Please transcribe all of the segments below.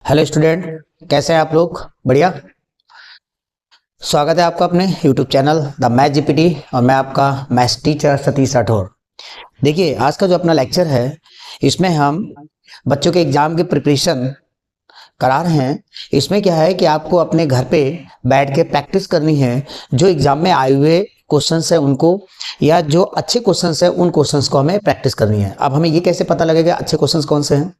Hello student, कैसे हैं आप लोग? बढ़िया। स्वागत है आपका अपने YouTube channel the math GPT और मैं आपका मैथ्स टीचर सतीश राठौर। देखिए, आज का जो अपना लेक्चर है इसमें हम बच्चों के एग्जाम की प्रिपरेशन करा रहे हैं। इसमें क्या है कि आपको अपने घर पे बैठ के प्रैक्टिस करनी है। जो एग्जाम में आए हुए क्वेश्चंस है उनको, या जो अच्छे क्वेश्चंस है उन क्वेश्चंस को हमें प्रैक्टिस करनी है। अब हमें ये कैसे पता लगेगा अच्छे क्वेश्चंस कौन से हैं?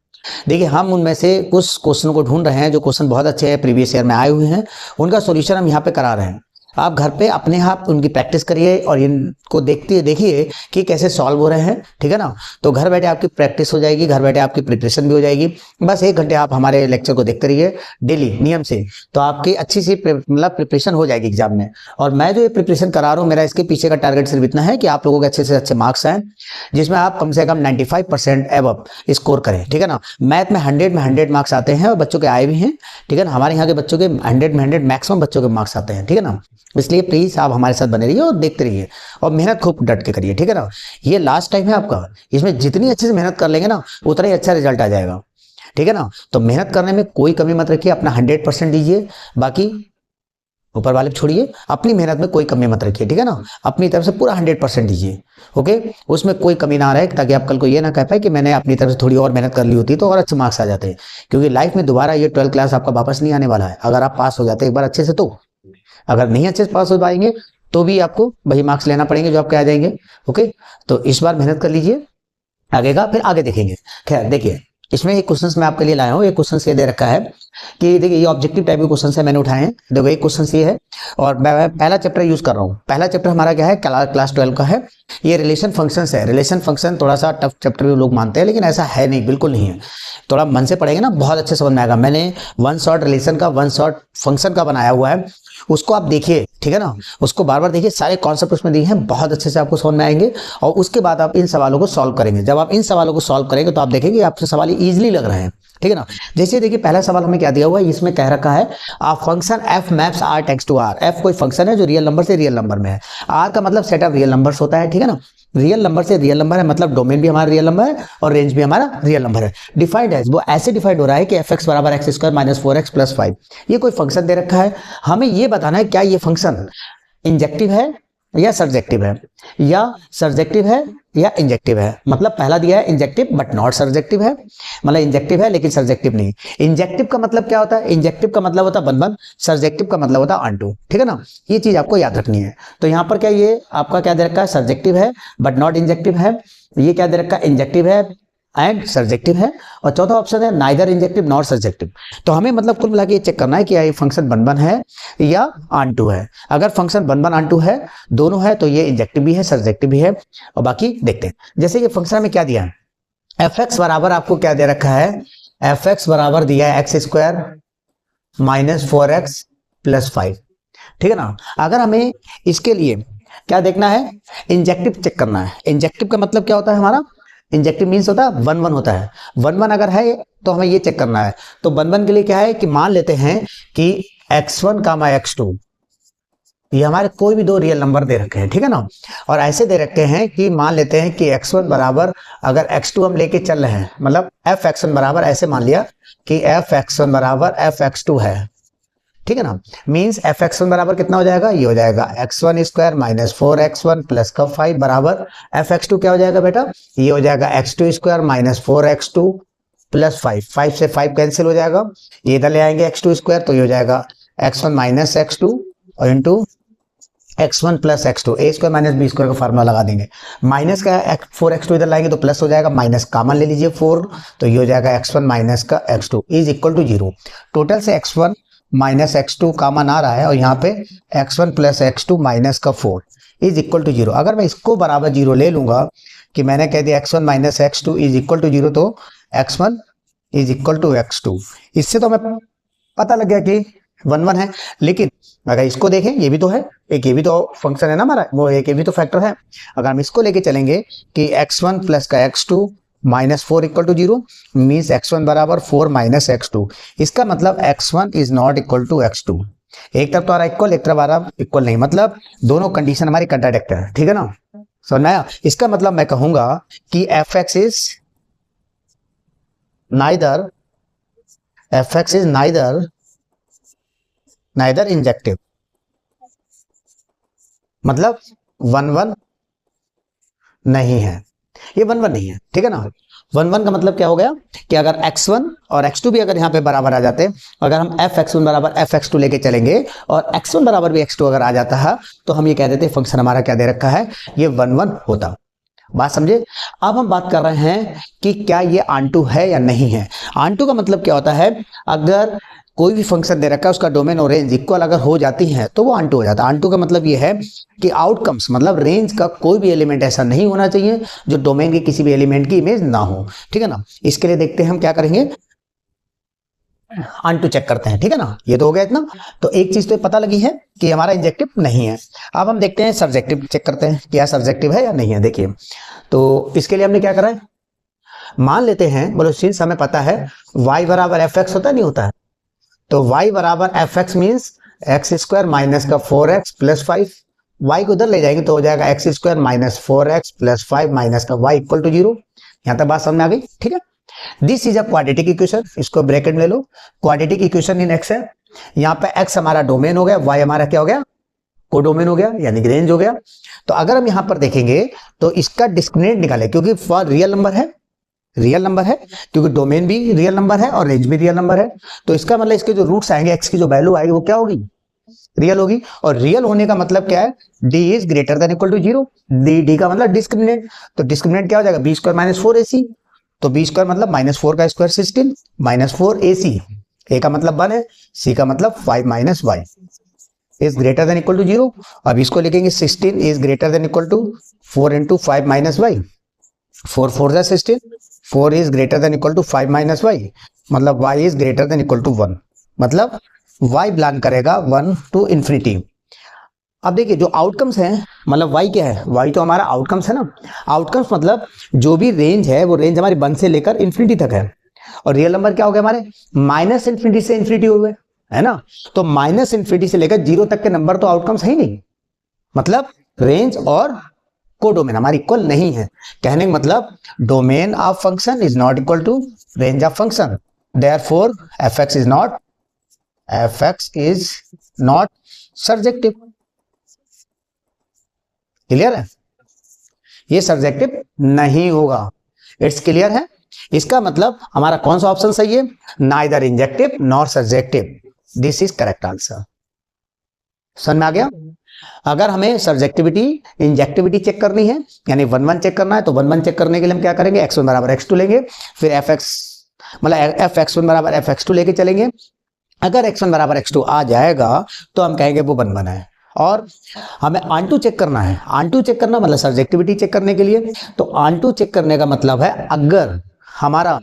देखिए, हम उनमें से कुछ क्वेश्चन को ढूंढ रहे हैं जो क्वेश्चन बहुत अच्छे हैं, प्रीवियस ईयर में आए हुए हैं। उनका सॉल्यूशन हम यहाँ पे करा रहे हैं। आप घर पे अपने आप उनकी प्रैक्टिस करिए और इनको देखिए कि कैसे सॉल्व हो रहे हैं। ठीक है ना? तो घर बैठे आपकी प्रैक्टिस हो जाएगी, घर बैठे आपकी प्रिपरेशन भी हो जाएगी। बस 1 घंटे आप हमारे लेक्चर को देखते रहिए डेली नियम से, तो आपकी अच्छी सी मतलब प्रिपरेशन हो जाएगी एग्जाम में। और मैं जो ये प्रिपरेशन करा रहा हूँ, मेरा इसके पीछे का टारगेट सिर्फ इतना है कि आप लोगों के अच्छे से अच्छे मार्क्स आए, जिसमें आप कम से कम 95% एबव स्कोर करें। ठीक है ना? मैथ में 100 मार्क्स आते हैं और बच्चों के आए भी हैं। ठीक है ना? हमारे यहाँ के बच्चों के 100 मैक्सिमम बच्चों के मार्क्स आते हैं। ठीक है ना? इसलिए प्लीज आप हमारे साथ बने रहिए और देखते रहिए और मेहनत खूब डट के करिए। ठीक है ना? ये लास्ट टाइम है आपका, इसमें जितनी अच्छे से मेहनत कर लेंगे ना उतना ही अच्छा रिजल्ट आ जाएगा। ठीक है ना? तो मेहनत करने में कोई कमी मत रखिए, अपना 100% दीजिए। बाकी ऊपर वाले छोड़िए, अपनी मेहनत में कोई कमी मत रखिए। ठीक है ना? अपनी तरफ से पूरा 100% दीजिए। ओके, उसमें कोई कमी ना रहे, ताकि आप कल को ये ना कह पाए कि मैंने अपनी तरफ से थोड़ी और मेहनत कर ली होती तो और अच्छे मार्क्स आ जाते। क्योंकि लाइफ में दोबारा ये 12th क्लास आपका वापस नहीं आने वाला है। अगर आप पास हो जाते एक बार अच्छे से, तो अगर नहीं अच्छे से पास हो पाएंगे तो भी आपको वही मार्क्स लेना पड़ेंगे जो आपके आ जाएंगे। ओके, तो इस बार मेहनत कर लीजिए, आगे का फिर आगे देखेंगे। खैर, देखिए इसमें एक क्वेश्चन मैं आपके लिए लाया हूँ। एक क्वेश्चन ये दे रखा है कि देखिए, ये ऑब्जेक्टिव टाइप के क्वेश्चन है, मैंने उठाए हैं। देखो, एक क्वेश्चन ये है और मैं पहला चैप्टर यूज कर रहा हूँ। पहला चैप्टर हमारा क्या है? क्लास 12 का है। ये रिलेशन फंक्शंस है। रिलेशन फंक्शन थोड़ा सा टफ चैप्टर भी लोग मानते हैं, लेकिन ऐसा है नहीं, बिल्कुल नहीं है। थोड़ा मन से पढ़ेंगे ना, बहुत अच्छे समझ में आएगा। मैंने वन शॉट रिलेशन का, वन शॉट फंक्शन का बनाया हुआ है, उसको आप देखिए। ठीक है ना? उसको बार बार देखिए, सारे कॉन्सेप्ट उसमें दिए हैं, बहुत अच्छे से आपको समझ में आएंगे। और उसके बाद आप इन सवालों को सॉल्व करेंगे। जब आप इन सवालों को सॉल्व करेंगे तो आप देखेंगे आपसे सवाल इजीली लग रहे हैं। ठीक है ना? जैसे देखिए, पहला सवाल हमें क्या दिया हुआ है, इसमें कह रखा है a function F maps R takes to R. F कोई फंक्शन है जो रियल नंबर से रियल नंबर में है। आर का मतलब सेट ऑफ रियल नंबर्स होता है। ठीक है ना? रियल नंबर से रियल नंबर है, मतलब डोमेन भी हमारा रियल नंबर है और रेंज भी हमारा रियल नंबर है। डिफाइंड है, वो ऐसे डिफाइंड हो रहा है कि एफ एक्स बराबर x square minus 4x plus 5। ये कोई फंक्शन दे रखा है, हमें ये बताना है क्या ये फंक्शन इंजेक्टिव है या सर्जेक्टिव है, या सर्जेक्टिव है या इंजेक्टिव है। मतलब पहला दिया है इंजेक्टिव बट नॉट सर्जेक्टिव है, मतलब इंजेक्टिव है लेकिन सर्जेक्टिव नहीं। इंजेक्टिव का मतलब क्या होता है? इंजेक्टिव का मतलब होता है वन वन, सर्जेक्टिव का मतलब होता है ऑन टू। ठीक है ना? ये चीज आपको याद रखनी है। तो यहाँ पर क्या ये आपका क्या दे रखा है? सर्जेक्टिव है बट नॉट इंजेक्टिव है। ये क्या दे रखा है? इंजेक्टिव है एंड सर्जेक्टिव है। और चौथा ऑप्शन है नाइदर इंजेक्टिव नॉट सर्जेक्टिव। तो हमें मतलब कुल मिला के ये चेक करना है कि ये फंक्शन वन वन है या ऑन टू है। अगर function one one onto है, दोनों है, तो ये इंजेक्टिव भी है सर्जेक्टिव भी है। और बाकी देखते हैं। जैसे ये फंक्शन में क्या दिया है, एफ एक्स बराबर आपको क्या दे रखा है? एफ एक्स बराबर दिया है x square minus 4x plus 5। ठीक है ना? अगर हमें इसके लिए क्या देखना है? इंजेक्टिव चेक करना है। इंजेक्टिव का मतलब क्या होता है हमारा? इंजेक्टिव मीन्स होता है वन वन होता है। वन वन अगर है तो हमें ये चेक करना है। तो वन वन के लिए क्या है कि मान लेते हैं कि x1 कामा x2, ये हमारे कोई भी दो रियल नंबर दे रखे हैं। ठीक है ना? और ऐसे दे रखे हैं कि मान लेते हैं कि x1 बराबर, अगर x2 हम लेके चल रहे हैं, मतलब एफ एक्स1 बराबर, ऐसे मान लिया कि एफ एक्स1 बराबर एफ एक्स2 है। ठीक है ना? मीन्स एफ एक्स1 बराबर कितना हो जाएगा? ये हो जाएगा x1 square minus 4x1 plus का 5 बराबर एफ एक्स2 क्या हो जाएगा बेटा? ये हो जाएगा x2 square minus 4x2 plus 5। 5 से 5 कैंसिल हो जाएगा, ये इधर ले आएंगे x2 स्क्वायर, तो ये हो जाएगा x1 माइनस x2 और इंटू x1 प्लस x2, ए स्क्वायर माइनस बी स्क्वायर का फार्मूला लगा देंगे। माइनस का 4x2 इधर लाएंगे तो प्लस हो जाएगा, माइनस कॉमन ले लीजिए 4, तो ये हो जाएगा x1 माइनस का x2 is equal to 0। Total से x1 माइनस x2 कॉमन आ रहा है और यहाँ पे x1 प्लस x2 माइनस का 4 इज इक्वल टू 0। अगर मैं इसको बराबर 0 ले लूंगा कि मैंने कह दिया x1 minus x2 is equal to 0, तो x1 is equal to x2। इससे तो हमें पता लग गया कि वन वन है। लेकिन अगर इसको देखें, ये भी तो है, एक ये भी तो फंक्शन है ना हमारा, वो एक ये भी तो फैक्टर है। अगर हम इसको लेके चलेंगे कि x1 प्लस का x2 minus 4 equal to 0, means x1 बराबर 4 माइनस x2। इसका मतलब x1 is not equal to x2। एक तरफ तो आ रहा इक्वल, एक तरफ आ रहा इक्वल नहीं, मतलब दोनों कंडीशन हमारी कंट्राडिक्ट है। ठीक है ना? समझ में आया? इसका मतलब मैं कहूंगा कि F X is neither F X is neither injective, मतलब 1 1 नहीं है, ये 1 1 नहीं है, ठीक है ना। 1 1 का मतलब क्या हो गया कि अगर x1 और x2 भी अगर यहाँ पे बराबर आ जाते, अगर हम fx1 बराबर fx2 लेके चलेंगे और x1 बराबर भी x2 अगर आ जाता है तो हम ये कह देते फंक्शन हमारा क्या दे रखा है, ये 1 1 होता। बात समझे। अब हम बात कर रहे हैं कि क्या ये आंटू है या नहीं है। आंटू का मतलब क्या होता है, अगर कोई भी फंक्शन दे रखा है उसका डोमेन और रेंज इक्वल अगर हो जाती है तो वो आंटू हो जाता है। आंटू का मतलब ये है कि आउटकम्स मतलब रेंज का कोई भी एलिमेंट ऐसा नहीं होना चाहिए जो डोमेन के किसी भी एलिमेंट की इमेज ना हो, ठीक है ना। इसके लिए देखते हैं हम क्या करेंगे, आंटू चेक करते हैं, ठीक है ना। ये तो हो गया इतना। तो एक चीज तो पता लगी है कि हमारा इंजेक्टिव नहीं है। अब हम देखते हैं सब्जेक्टिव चेक करते हैं क्या सब्जेक्टिव है या नहीं है। देखिए तो इसके लिए हमने क्या करा है, मान लेते हैं, बोलो सिंस हमें पता है y बराबर एफ एक्स होता नहीं होता है, तो y बराबर F x means x square minus का 4x प्लस 5, y को उधर ले जाएंगे तो हो जाएगा x square minus 4x plus 5 minus का y इक्वल टू 0। यहां तक बात समझ में आ गई, ठीक है। This is a quadratic equation, इसको ब्रैकेट में ले लो, क्वाड्रेटिक इक्वेशन इन x है। यहाँ पे x हमारा डोमेन हो गया, y हमारा क्या हो गया, कोडोमेन हो गया यानी रेंज हो गया। तो अगर हम यहां पर देखेंगे तो इसका डिस्क्रिमिनेंट निकाले, क्योंकि फॉर रियल नंबर है, रियल नंबर है क्योंकि डोमेन भी रियल नंबर है और रेंज भी रियल नंबर है, तो इसका मतलब इसके जो रूट्स आएंगे, एक्स की जो वैल्यू आएगी वो क्या होगी, रियल होगी। और रियल होने का मतलब क्या है, d is greater than equal to 0, D का मतलब डिस्क्रिमिनेंट, तो डिस्क्रिमिनेंट क्या हो जाएगा, बी स्क्वायर माइनस 4ac, तो बी स्क्वायर मतलब माइनस 4 का स्क्वायर 16 माइनस 4ac, ए का मतलब 1 है, सी का मतलब 5 minus y is greater than equal to 0। अब इसको लिखेंगे 16 is greater than equal to 4 into 5 minus y, 4 4 जा 16, 4 is greater than equal to 5 minus y, मतलब y is greater than equal to 1, मतलब y बिलोंग करेगा 1 टू इंफिनिटी। अब देखिए जो आउटकम्स हैं, मतलब y क्या है, y तो हमारा आउटकम्स है ना। आउटकम्स मतलब जो भी रेंज है वो रेंज हमारी 1 से लेकर इंफिनिटी तक है, और रियल नंबर क्या हो गया हमारे, माइनस इंफिनिटी से इंफिनिटी हो गए, है ना। तो माइनस इंफिनिटी से लेकर 0 तक के नंबर तो आउटकम्स है ही नहीं, मतलब रेंज और कोडोमेन हमारी इक्वल नहीं है। कहने का मतलब domain of function is not equal to range of function, therefore F X is not subjective. Clear है, ये सब्जेक्टिव नहीं होगा, इट्स क्लियर है। इसका मतलब हमारा कौन सा ऑप्शन सही है, neither injective nor subjective, this is correct answer. समझ में आ गया। अगर हमें सब्जेक्टिविटी इंजेक्टिविटी चेक करनी है यानी 1 1 चेक करना है, तो 1 1 चेक करने के लिए हम क्या करेंगे, x1 बराबर x2 लेंगे, फिर एफ एक्स मतलब एफ x1 बराबर एफ x2 लेके चलेंगे। अगर x1 बराबर x2 आ जाएगा तो हम कहेंगे वो 1 1 है। और हमें आंटू चेक करना है, आंटू चेक करना मतलब सब्जेक्टिविटी चेक करने के लिए, तो आंटू चेक करने का मतलब है अगर हमारा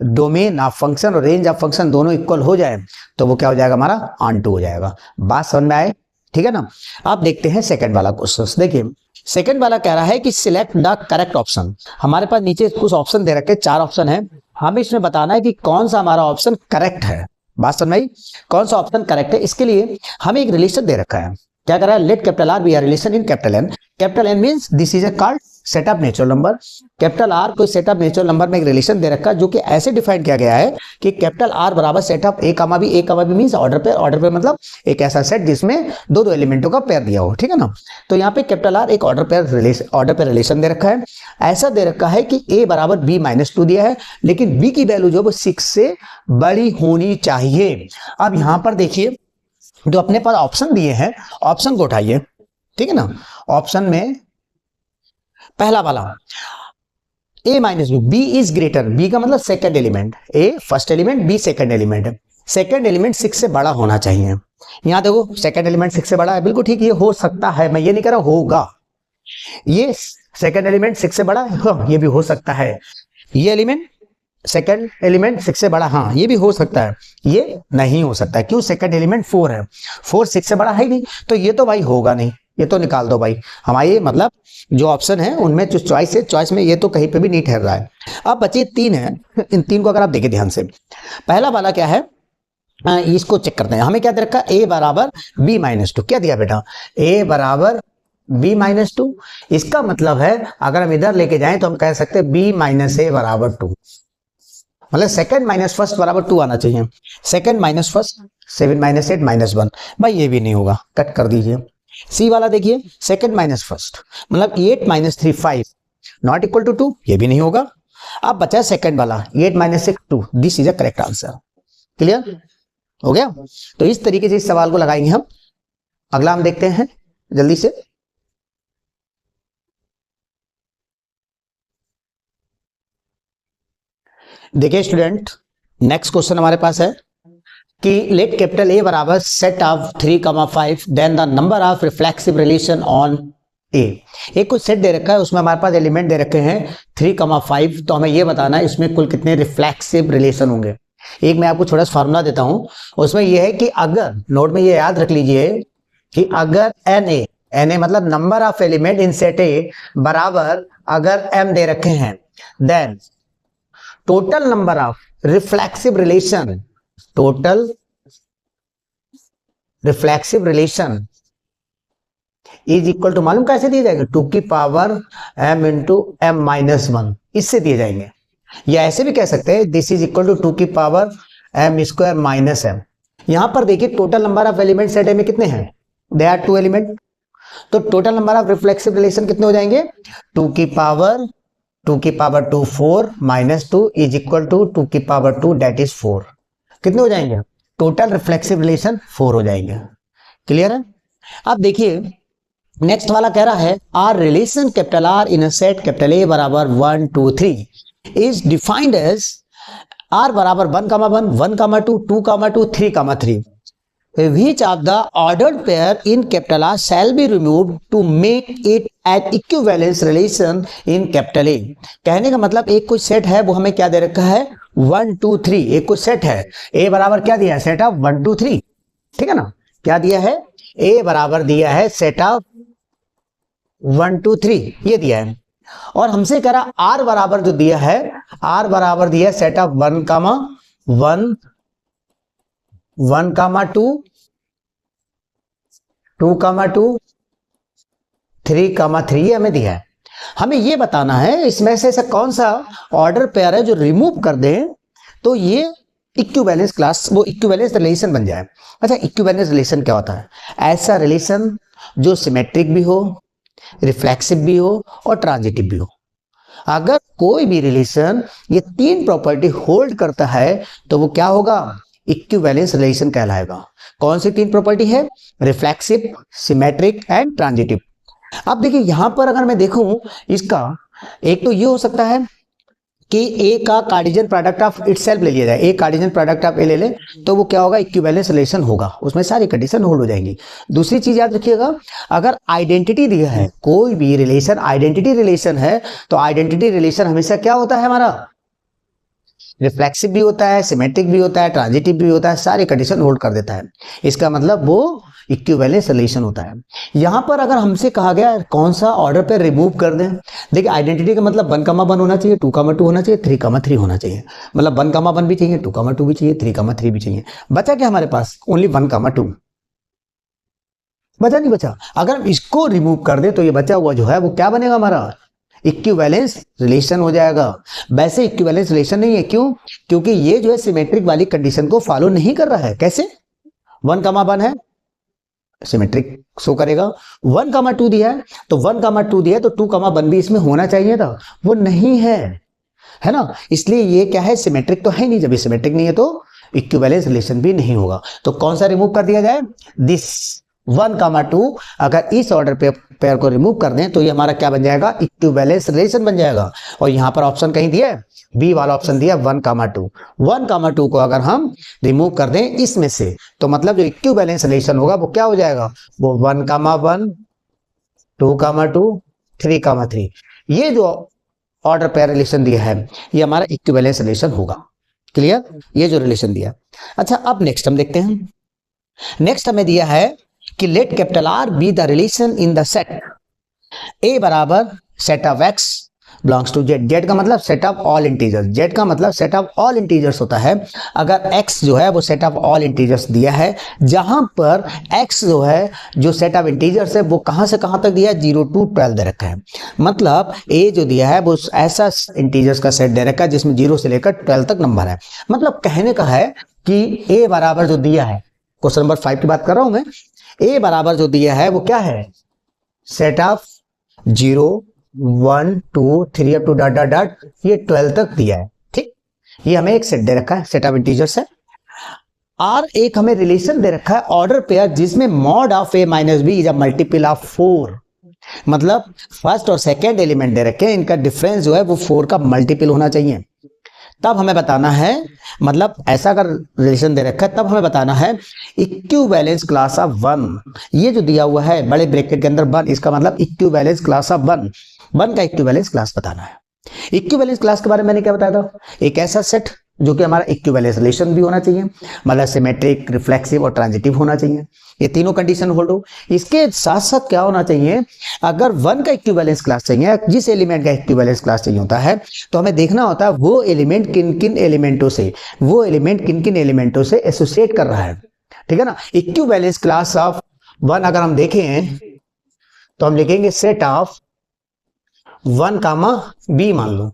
डोमेन ऑफ फंक्शन और रेंज ऑफ फंक्शन दोनों इक्वल हो जाए तो वो क्या हो जाएगा, हमारा आंटू हो जाएगा। बात समझ में आए, ठीक है ना। आप देखते हैं सेकंड वाला क्वेश्चन। देखिए सेकंड वाला कह रहा है कि सिलेक्ट द करेक्ट ऑप्शन। हमारे पास नीचे कुछ ऑप्शन दे रखे, 4 ऑप्शन है, हमें इसमें बताना है कि कौन सा हमारा ऑप्शन करेक्ट है। बात समझ में आई, कौन सा ऑप्शन करेक्ट है। इसके लिए हमें एक रिलेशन दे रखा है, क्या कर रहा है, let capital R B R relation in capital N. Capital N means this is a called set of natural number. Capital R कोई सेट ऑफ नेचुरल नंबर में एक रिलेशन दे रखा है जो कि ऐसे डिफाइन किया गया है कि कैपिटल आर बराबर set of A comma B, A comma B means order pair, order pair मतलब एक ऐसा सेट जिसमें दो दो एलिमेंटों का पेयर दिया हो, ठीक है ना। तो यहाँ पे कैपिटल आर एक ऑर्डर पे रिलेशन दे रखा है। ऐसा दे रखा है कि ए बराबर बी माइनस 2 दिया है, लेकिन बी की वैल्यू जो वो 6 से बड़ी होनी चाहिए। अब यहाँ पर देखिए जो अपने पास ऑप्शन दिए हैं, ऑप्शन को उठाइए, ठीक है ना। ऑप्शन में पहला वाला a minus B is greater, B का मतलब second element, a first element, b second element है। सेकंड एलिमेंट 6 से बड़ा होना चाहिए। यहां देखो सेकंड एलिमेंट 6 से बड़ा है, बिल्कुल ठीक, ये हो सकता है, मैं ये नहीं कह रहा होगा। ये सेकंड एलिमेंट 6 से बड़ा है, हाँ ये भी हो सकता है। ये एलिमेंट सेकंड एलिमेंट 6 से बड़ा, हाँ ये भी हो सकता है। ये नहीं हो सकता, क्यों, सेकंड एलिमेंट 4 है, 4 6 से बड़ा है ही नहीं, तो ये तो भाई होगा नहीं, ये तो निकाल दो भाई। हमारे मतलब जो ऑप्शन है उनमें जो चॉइस है, चॉइस में ये तो कहीं पे भी नहीं ठहर रहा है। अब बचे 3 है, इन 3 को अगर आप देखें ध्यान से, पहला वाला क्या है, इसको चेक करते हैं। हमें क्या दे रखा, a बराबर b माइनस 2, क्या दिया बेटा, a बराबर b माइनस 2। इसका मतलब है अगर हम इधर लेके जाएं तो हम कह सकते हैं b माइनस a बराबर 2। मतलब सेकंड माइनस फर्स्ट बराबर 2 आना चाहिए। Second minus first 7 minus 8 minus 1, भाई ये भी नहीं होगा, कट कर दीजिए। सी वाला देखिए, सेकंड माइनस फर्स्ट मतलब 8 माइनस 3 5 नॉट इक्वल टू 2, ये भी नहीं होगा। अब बचा सेकंड वाला 8 minus 6 2, this is a correct answer. Clear हो गया? तो इस तरीके से इस सवाल को लगाएंगे हम। अगला हम देखते हैं जल्दी से। देखिए स्टूडेंट, नेक्स्ट क्वेश्चन हमारे पास है कि लेट कैपिटल ए बराबर set of 3,5 then the number of reflexive relation on A. एक कुछ सेट दे रखा है, उसमें हमारे पास एलिमेंट दे रखे हैं 3,5, तो हमें यह बताना है इसमें कुल कितने रिफ्लेक्सिव रिलेशन होंगे। एक मैं आपको छोटा सा फार्मूला देता हूं, उसमें यह है कि अगर, नोट में ये याद रख लीजिए कि अगर एन ए मतलब number of element in set A बराबर अगर m दे रखे हैं, then total number of reflexive relation, total reflexive relation is equal to, मालूम कैसे दिया जाएगा, 2 की power m into m minus 1, इससे दिए जाएंगे। या ऐसे भी कह सकते हैं दिस इज इक्वल टू 2 की power m square minus m। यहां पर देखिए total number of element set में कितने हैं, दे आर 2 एलिमेंट, तो total number of reflexive relation कितने हो जाएंगे, 2 की power 2 4 minus 2 is equal to 2 की पावर 2 दैट इज 4। कितने हो जाएंगे, टोटल रिफ्लेक्सिव रिलेशन 4 हो जाएंगे। क्लियर है? अब देखिए नेक्स्ट वाला कह रहा है R relation capital R in a set capital A बराबर 1 2 3 इज डिफाइंड एज आर बराबर 1 1 2 2 2 3 3 which of the ordered pair in capital R shall be removed to make it an equivalence relation in capital A। कहने का मतलब एक कुछ set है, वो हमें क्या दे रखा है 1 2 3, एक कुछ सेट है A बराबर क्या दिया है, सेट ऑफ 1 2 3, ठीक है ना, क्या दिया है, A बराबर दिया है सेट ऑफ 1 2 3, ये दिया है। और हमसे कह रहा R बराबर जो दिया है, R बराबर दिया है सेट ऑफ 1 1 1 2 2 2 3 3, ये हमें दिया है। हमें ये बताना है इसमें से ऐसा कौन सा ऑर्डर पेयर है जो रिमूव कर दें तो ये इक्विवेलेंस क्लास, वो इक्विवेलेंस रिलेशन बन जाए। अच्छा, इक्विवेलेंस रिलेशन क्या होता है, ऐसा रिलेशन जो सिमेट्रिक भी हो, रिफ्लेक्सिव भी हो और ट्रांजिटिव भी हो। अगर कोई भी रिलेशन ये 3 प्रॉपर्टी होल्ड करता है तो वो क्या होगा, इक्विवेलेंस रिलेशन कहलाएगा। कौन सी 3 प्रॉपर्टी है, रिफ्लेक्सिव, सिमेट्रिक एंड ट्रांजिटिव। अब देखिए यहां पर अगर मैं देखूं इसका, एक तो ये हो सकता है कि ए का कार्टेशियन प्रोडक्ट ऑफ इटसेल्फ ले लिया जाए, ए कार्टेशियन प्रोडक्ट ऑफ ए ले ले तो वो क्या होगा, इक्विवेलेंस रिलेशन होगा, उसमें सारी कंडीशन होल्ड हो जाएंगी। दूसरी चीज याद रखिएगा, अगर आइडेंटिटी दिया है, कोई भी रिलेशन आइडेंटिटी रिलेशन है तो आइडेंटिटी रिलेशन हमेशा क्या होता है हमारा, रिफ्लेक्सिव भी होता है, सिमेट्रिक भी होता है, ट्रांजिटिव भी होता है, सारी कंडीशन होल्ड कर देता है। इसका मतलब वो इक्विवेलेंस रिलेशन होता है। यहां पर अगर हमसे कहा गया कौन सा ऑर्डर पे रिमूव कर दें, देखिए आइडेंटिटी का मतलब 1 1 होना चाहिए, 2 2 होना चाहिए, 3 3 होना चाहिए, मतलब 1 1 भी चाहिए, 2 2 भी चाहिए, 3 3 भी चाहिए। बचा क्या हमारे पास, ओनली 1 2 बचा, नहीं बचा। अगर हम इसको रिमूव कर दे तो ये बचा हुआ जो है वो क्या बनेगा, हमारा इक्विवेलेंस रिलेशन हो जाएगा। वैसे इक्विवेलेंस रिलेशन नहीं है, क्यों, क्योंकि ये जो है सिमेट्रिक वाली कंडीशन को फॉलो नहीं कर रहा है। कैसे, 1 1 है, सिमेट्रिक शो करेगा, 1 2 दिया है तो 1 2 दिया है तो 2 1 भी इसमें होना चाहिए था, वो नहीं है ना, इसलिए ये क्या है, सिमेट्रिक तो है नहीं। जब ये सिमेट्रिक नहीं है तो इक्विवेलेंस रिलेशन भी नहीं होगा। तो कौन सा रिमूव कर दिया जाए, दिस 1 2, अगर इस ऑर्डर पेयर को रिमूव कर दें तो ये हमारा क्या बन जाएगा, इक्विवेलेंस रिलेशन बन जाएगा। और यहां पर ऑप्शन कहीं दिया है, बी वाला ऑप्शन दिया 1 2। 1 2 को अगर हम रिमूव कर दें इसमें से तो मतलब जो इक्विवेलेंस रिलेशन होगा वो क्या हो जाएगा, वो 1 1 2 2 3 3। ये जो ऑर्डर पेयर रिलेशन दिया है ये हमारा इक्विवेलेंस रिलेशन होगा। क्लियर, ये जो रिलेशन दिया। अच्छा, अब नेक्स्ट हम देखते हैं। नेक्स्ट हमें दिया है कि let capital R be the relation in the set A बराबर set of X belongs to Z. Z का मतलब set of all integers, Z का मतलब सेट ऑफ ऑल इंटीजर्स होता है। अगर एक्स जो है वो सेट ऑफ ऑल इंटीजर्स दिया है, जहां पर एक्स जो है जो सेट ऑफ इंटीजर्स है वो कहां से कहां तक दिया है, 0 to 12 दे रखा है। मतलब ए जो दिया है वो ऐसा इंटीजर्स का सेट दे रखा है जिसमें 0 से लेकर 12 तक नंबर है। मतलब कहने का है कि ए बराबर जो दिया है, क्वेश्चन नंबर 5 की बात कर रहा हूं मैं, ए बराबर जो दिया है वो क्या है, set of 0 1 2 3 up to dot dot dot ये 12 तक दिया है। ठीक, ये हमें एक सेट दे रखा है, सेट ऑफ इंटीजर्स है। और एक हमें रिलेशन दे रखा है ऑर्डर पेयर, जिसमें mod of A minus B is a multiple of 4। मतलब फर्स्ट और सेकेंड एलिमेंट दे रखे हैं, इनका डिफरेंस जो है वो 4 का मल्टीपल होना चाहिए। तब हमें बताना है, मतलब ऐसा अगर रिलेशन दे रखा है तब हमें बताना है इक्विवेलेंस क्लास ऑफ 1। ये जो दिया हुआ है बड़े ब्रैकेट के अंदर 1, इसका मतलब इक्विवेलेंस क्लास ऑफ 1, 1 का इक्विवेलेंस क्लास बताना है। इक्विवेलेंस क्लास के बारे में मैंने क्या बताया था, एक ऐसा सेट जो कि हमारा इक्विवेलेंस रिलेशन भी होना चाहिए, मतलब सिमेट्रिक, रिफ्लेक्सिव और ट्रांजिटिव होना चाहिए, ये तीनों कंडीशन होल्ड हो। इसके साथ साथ क्या होना चाहिए, अगर 1 का इक्विवेलेंस क्लास चाहिए, जिस एलिमेंट का इक्विवेलेंस क्लास चाहिए होता है, तो हमें देखना होता है वो एलिमेंट किन किन एलिमेंटों से, वो एलिमेंट किन किन एलिमेंटों से एसोसिएट कर रहा है। ठीक है ना। इक्विवेलेंस क्लास ऑफ 1 अगर हम देखें तो हम लिखेंगे सेट ऑफ 1 कामा बी मान लो।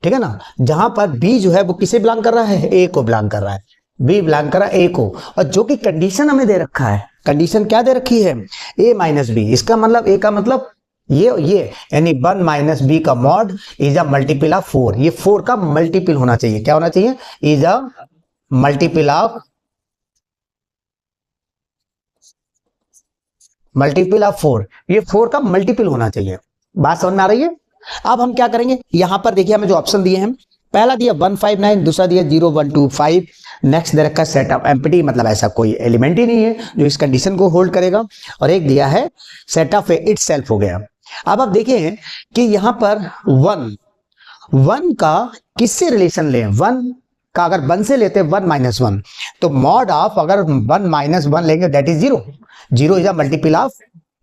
ठीक है ना, जहां पर बी जो है वो किसे बिलोंग कर रहा है, ए को बिलोंग कर रहा है, बी बिलोंग कर रहा है ए को। और जो कि कंडीशन हमें दे रखा है, कंडीशन क्या दे रखी है, ए माइनस बी, इसका मतलब ए का मतलब ये यानी 1 माइनस बी का mod is a multiple of 4, ये 4 का मल्टीपल होना चाहिए। क्या होना चाहिए, इज अ मल्टीपल ऑफ 4, ये 4 का मल्टीपल होना चाहिए। बात समझ में आ रही है। अब हम क्या करेंगे, यहां पर देखिए हमें जो ऑप्शन दिए हैं, पहला दिया 159, दूसरा दिया 0 1 2 5, नेक्स्ट दे रखा है सेट ऑफ एम्प्टी, मतलब ऐसा कोई एलिमेंट ही नहीं है जो इस कंडीशन को होल्ड करेगा, और एक दिया है सेट ऑफ इटसेल्फ हो गया। अब आप देखें कि यहां पर 1 का किससे रिलेशन लें, 1 का अगर 1 से लेते हैं 1 माइनस 1, तो मॉड ऑफ अगर 1 माइनस 1 लेंगे that is 0, 0 is a multiple of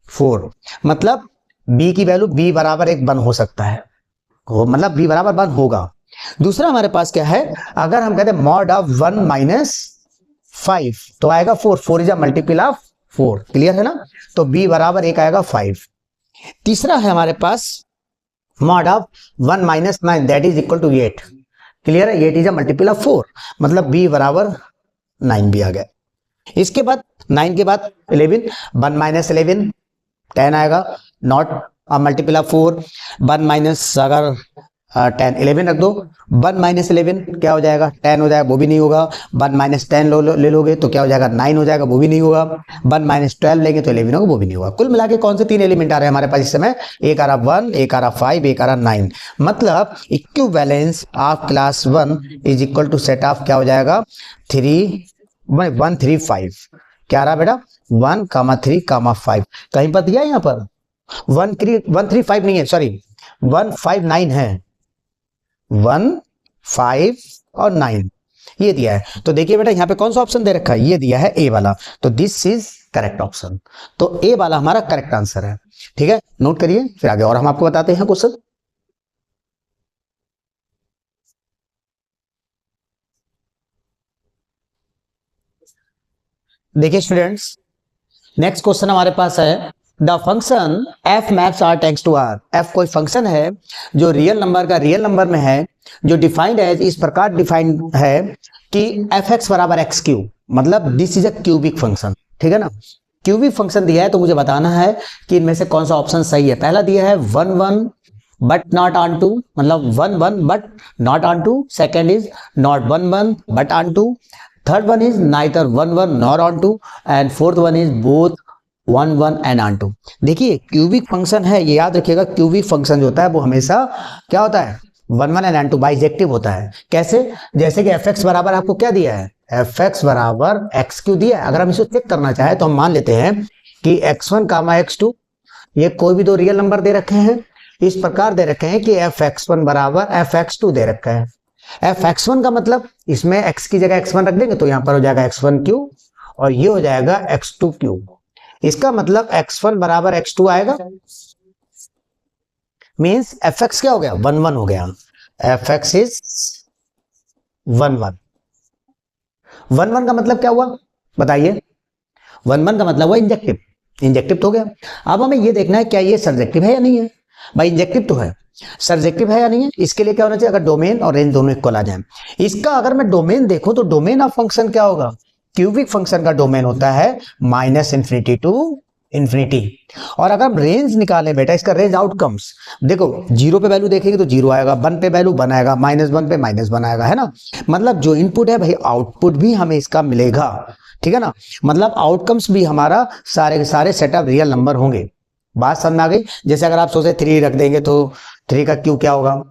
4। मतलब b की वैल्यू b बराबर 1 हो सकता है, मतलब b बराबर 1 होगा। दूसरा हमारे पास क्या है, अगर हम कहते हैं मॉड ऑफ 1 माइनस 5 तो आएगा 4, 4 is a multiple of 4। Clear है ना, तो b बराबर 1 आएगा 5। तीसरा है हमारे पास mod of 1 minus 9 that is equal to 8। Clear है, 8 इज अ मल्टीपल ऑफ 4, मतलब b बराबर 9 भी आ गया। इसके बाद 9 के बाद 11, 1 माइनस 11 10 आएगा, नॉट मल्टीपल ऑफ 4। 1 माइनस अगर 10 11 रख दो, 1 माइनस 11 क्या हो जाएगा, 10 हो जाएगा, वो भी नहीं होगा। 1 माइनस 10 ले लोगे तो क्या हो जाएगा, 9 हो जाएगा, वो भी नहीं होगा। 1 माइनस 12 लेंगे तो 11 होगा, वो भी नहीं होगा। कुल मिला के कौन से 3 एलिमेंट आ रहे हैं हमारे पास इस समय, एक आ रहा 1, एक आ रहा 5, एक आ रहा 9। मतलब equivalence of class 1 is equal to set of क्या हो जाएगा, 1 3 5। क्या आ रहा बेटा, 1 3 5 कहीं पर दिया है, यहाँ पर 1 3 5 नहीं है, सॉरी 1 5 9 है, 1 5 और 9 ये दिया है। तो देखिए बेटा यहाँ पे कौन सा ऑप्शन दे रखा है, ये दिया है ए वाला, तो दिस इज करेक्ट ऑप्शन। तो ए वाला हमारा करेक्ट आंसर है। ठीक है, नोट करिए, फिर आगे और हम आपको बताते हैं क्वेश्चन। देखिए स्टूडेंट्स, नेक्स्ट क्वेश्चन हमारे पास है, the function F maps R takes to R. F कोई फंक्शन है जो रियल नंबर का रियल नंबर में है, जो डिफाइंड है इस प्रकार डिफाइंड है कि एफ एक्स बराबर एक्स क्यूब, मतलब this is a cubic function. ठीक है ना, क्यूबिक फंक्शन दिया है तो मुझे बताना है कि इनमें से कौन सा ऑप्शन सही है। पहला दिया है 1 1 बट नॉट ऑन टू, मतलब 1 1 but not onto. Second is not 1 1 but onto. Third one is neither 1 1 nor onto, and fourth one is both 1 1 and onto. देखिए क्यूबिक फंक्शन है, ये याद रखिएगा, cubic function जो होता है वो हमेशा क्या होता है, 1 1 एंड ऑन टू बाइजेक्टिव होता है। कैसे, जैसे कि एफ एक्स बराबर आपको क्या दिया है, एफ एक्स बराबर एक्स क्यू दिया है। अगर हम इसे चेक करना चाहें तो हम मान लेते हैं कि x1 कामा x2 ये कोई भी दो रियल नंबर दे रखे हैं, इस प्रकार दे रखे हैं कि एफ एक्स1 बराबर एफ एक्स2 दे रखा है। एफ एक्स1 का मतलब इसमें x की जगह x1 रख देंगे तो यहाँ पर हो जाएगा x1 क्यूब और ये हो जाएगा x2 क्यूब। इसका मतलब x1 बराबर x2 आएगा, मीन्स एफ एक्स क्या हो गया, 1 1 हो गया, एफ एक्स इज 1 1। 1 1 का मतलब क्या हुआ बताइए, 1 1 का मतलब हुआ इंजेक्टिव, इंजेक्टिव तो हो गया। अब हमें ये देखना है क्या ये सर्जेक्टिव है या नहीं है। भाई इंजेक्टिव तो है, सर्जेक्टिव है या नहीं है, इसके लिए क्या होना चाहिए, अगर डोमेन और रेंज दोनों इक्वल आ जाए। इसका अगर मैं डोमेन देखूं तो डोमेन ऑफ फंक्शन क्या होगा, क्यूबिक फंक्शन का डोमेन होता है -इन्फिनिटी टू इन्फिनिटी। और अगर हम रेंज निकालें बेटा, इसका रेंज आउटकम्स देखो, 0 पे वैल्यू देखेंगे तो 0 आएगा, 1 पे वैल्यू 1 आएगा, -1 पे -1 आएगा, है ना। मतलब जो इनपुट है भाई आउटपुट भी हमें इसका मिलेगा, ठीक है ना। मतलब आउटकम्स भी हमारा सारे के सारे सेट ऑफ रियल नंबर होंगे। बात समझ में आ गई। जैसे अगर आप सोचे 3 रख देंगे तो 3 का क्यू क्या होगा,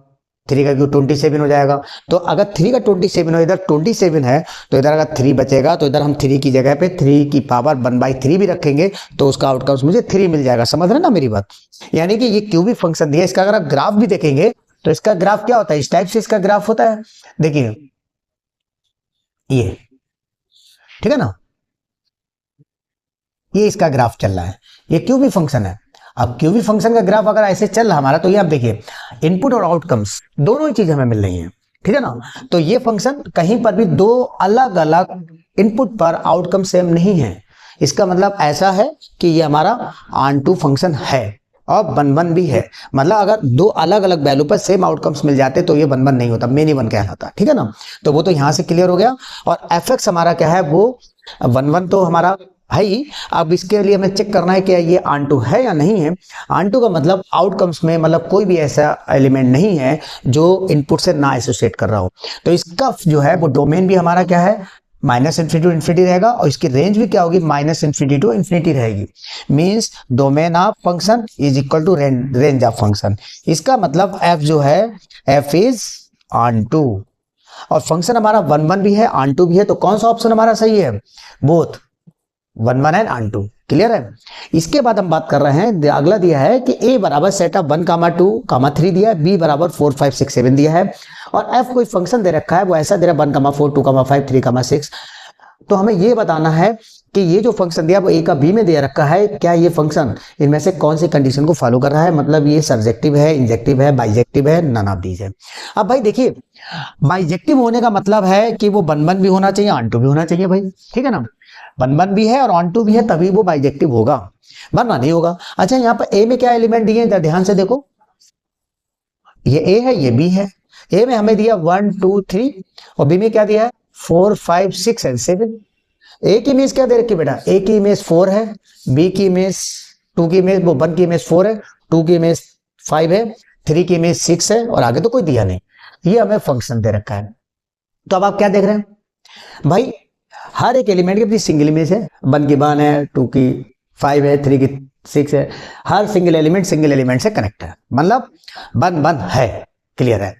3 का क्यू 27 हो जाएगा। तो अगर 3 का 27 हो, इधर 27 है तो इधर अगर 3 बचेगा तो इधर हम 3 की जगह पे 3 की पावर 1/3 भी रखेंगे तो उसका आउटकम्स मुझे 3 मिल जाएगा। समझ रहे ना मेरी बात। यानी कि ये क्यूबिक फंक्शन दिया, इसका अगर आप ग्राफ भी देखेंगे तो इसका ग्राफ क्या होता है, इस टाइप से इसका ग्राफ होता है। देखिए ये, ठीक है ना, ये इसका ग्राफ चल रहा है, ये क्यूबिक फंक्शन है। अब क्यूबिक फंक्शन का ग्राफ अगर ऐसे चल रहा हमारा, तो ये आप देखिए इनपुट और आउटकम्स दोनों ही चीज हमें मिल रही हैं, ठीक है ना। तो ये फंक्शन कहीं पर भी दो अलग अलग इनपुट पर आउटकम सेम नहीं है। इसका मतलब ऐसा है कि ये हमारा ऑन-टू फंक्शन है और 1 1 भी है। मतलब अगर दो अलग अलग वैल्यू पर सेम आउटकम्स मिल जाते तो ये 1 1 नहीं होता, मेनी 1 कहलाता, ठीक है ना। तो वो तो यहां से क्लियर हो गया। और एफ एक्स हमारा क्या है, वो 1 1 तो हमारा भाई। अब इसके लिए हमें चेक करना है कि ये ऑन-टू है या नहीं है। ऑन-टू का मतलब आउटकम्स में मतलब कोई भी ऐसा एलिमेंट नहीं है जो इनपुट से ना एसोसिएट कर रहा हो। तो इसका जो है वो डोमेन भी हमारा क्या है, -इन्फिनिटी टू इन्फिनिटी रहेगा और इसकी रेंज भी क्या होगी, -इन्फिनिटी टू इन्फिनिटी रहेगी। Means domain of function is equal to range of function. इसका मतलब एफ जो है, एफ इज ऑन-टू। और फंक्शन हमारा 1 1 भी है, ऑन-टू भी है। तो कौन सा ऑप्शन हमारा सही है, बोथ 1 1 एंड ऑन-टू। क्लियर है। इसके बाद हम बात कर रहे हैं, अगला दिया है कि a बराबर सेट ऑफ 1, 2, 3 दिया है, b बराबर 4, 5, 6, 7 दिया है और f कोई फंक्शन दे रखा है, वो ऐसा दे रहा है 1, 4, 2, 5, 3, 6। तो हमें ये बताना है कि ये जो फंक्शन दिया वो a का b में दे रखा है, क्या ये फंक्शन इनमें से कौन सी कंडीशन को फॉलो कर रहा है। मतलब ये सर्जेक्टिव है, इंजेक्टिव है, बाइजेक्टिव है, नन ऑफ दीज है। अब भाई देखिए, बाइजेक्टिव होने का मतलब है कि वो 1 1 भी होना चाहिए, ऑन-टू भी होना चाहिए भाई, ठीक है ना। 1 1 भी है और ऑन-टू भी है, तभी वो बाइजेक्टिव होगा, वरना नहीं होगा। अच्छा यहाँ पर ए में क्या एलिमेंट दिए हैं, ध्यान से देखो, ये ए है, ये बी है। ए में हमें दिया 1 2 3 और बी में क्या दिया है 4 5 6 एंड 7। ए की इमेज क्या दे रखी बेटा, ए की इमेज 4 है, बी की इमेज 2 की इमेज, वो 1 की इमेज 4 है, 2 की इमेज 5 है, 3 की इमेज 6 है और आगे तो कोई दिया नहीं। ये हमें फंक्शन दे रखा है। तो अब आप क्या देख रहे हैं भाई, हर एक एलिमेंट की अपनी सिंगल इमेज है, 1 की 1 है, 2 की 5 है, 3 की 6 है। हर सिंगल एलिमेंट से कनेक्ट है, मतलब 1 1 है। क्लियर है।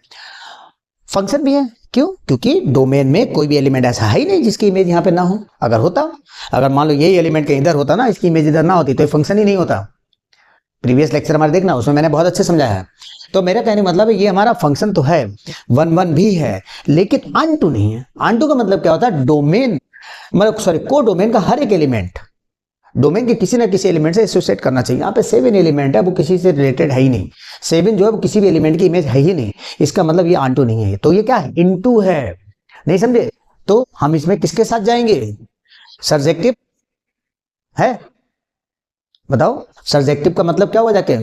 फंक्शन भी है, क्यों, क्योंकि डोमेन में कोई भी एलिमेंट ऐसा है ही नहीं जिसकी इमेज यहाँ पे ना हो। अगर होता, अगर मान लो यही एलिमेंट कहीं इधर होता ना, इसकी इमेज इधर ना होती तो फंक्शन ही नहीं होता। प्रीवियस लेक्चर हमारे देखना, उसमें मैंने बहुत अच्छे समझाया है। तो मेरा कहने का मतलब है ये हमारा फंक्शन तो है, 1 1 भी है, लेकिन ऑन-टू नहीं है। ऑन-टू का मतलब क्या होता है, डोमेन मतलब सॉरी को डोमेन का हर एक एलिमेंट डोमेन के किसी ना किसी एलिमेंट से एसोसिएट करना चाहिए। यहाँ पे 7 एलिमेंट है, वो किसी से रिलेटेड है ही नहीं। 7 जो है वो किसी भी एलिमेंट की इमेज है ही नहीं। इसका मतलब ये ऑन-टू नहीं है। तो ये क्या है, इनटू है। नहीं समझे, तो हम इसमें किसके साथ जाएंगे, सर्जेक्टिव है, बताओ सर्जेक्टिव का मतलब क्या हुआ जाके,